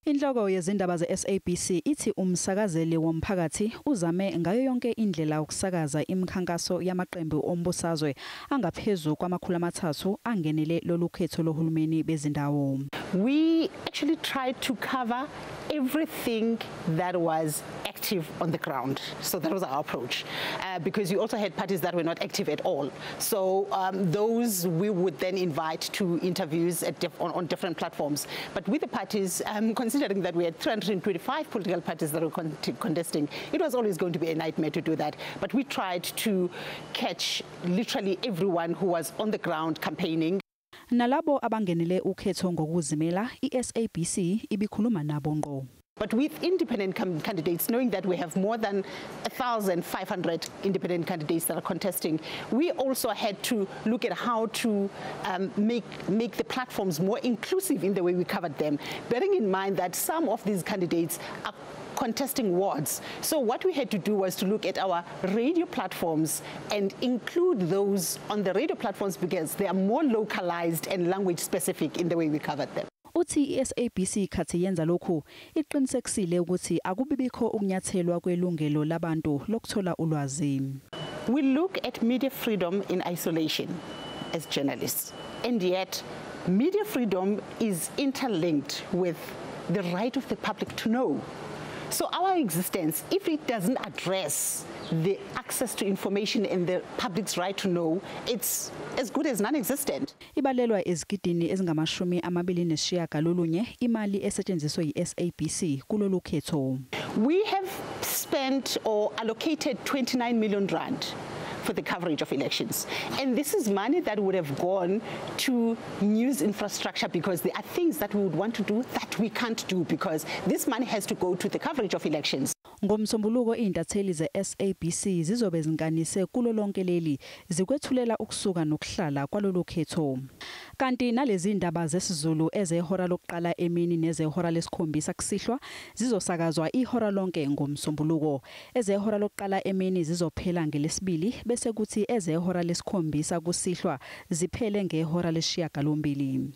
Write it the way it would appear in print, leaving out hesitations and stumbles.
Inhloko yezindaba ze-SABC ithi umsakazeli womphakathi uzame ngayo yonke indlela ukusakaza imikhankaso yamaqembu ombusazwe angaphezulu kwama300 angenele lolu khetho lohulumeni bezindawo. We actually tried to cover everything that was active on the ground. So that was our approach, because you also had parties that were not active at all. So those we would then invite to interviews on different platforms. But with the parties, considering that we had 325 political parties that were contesting, it was always going to be a nightmare to do that. But we tried to catch literally everyone who was on the ground campaigning. Nalabo abangenele ukhetho ngokuzimela, iSABC ibikhuluma nabo ngqo. But with independent candidates, knowing that we have more than 1,500 independent candidates that are contesting, we also had to look at how to make the platforms more inclusive in the way we covered them, bearing in mind that some of these candidates are contesting wards. So what we had to do was to look at our radio platforms and include those on the radio platforms because they are more localized and language specific in the way we covered them. Uthi iSABC khathi yenza lokhu iqinisekisile ukuthi akubibikho ukunyathelwa kwelungelo labantu lokuthola ulwazi. We look at media freedom in isolation as journalists, and yet media freedom is interlinked with the right of the public to know. So our existence, if it doesn't address the access to information and the public's right to know, it's as good as non-existent. Ibalelwa ezigidini ezingama29 imali esetshenziswa yiSABC kulolu khetho. We have spent or allocated 29 million rand for the coverage of elections. And this is money that would have gone to news infrastructure because there are things that we would want to do that we can't do because this money has to go to the coverage of elections. Ngomsombuluko intatheli ze-SABC zizobe zinganise kulo lonke leli zikwethulela ukusuka nokuhlala kwalolu khetho. Kanti nalezi ndaba zesiZulu ezehora lokuqala emini nezehora lesikhombisa kusihlwa zizosakazwa ihora lonke ngomsombuluko. Ezehora lokuqala emini zizophela ngelesibili bese kuthi ezehora lesikhombisa kusihlwa ziphele ngehora lesishiyagalombili.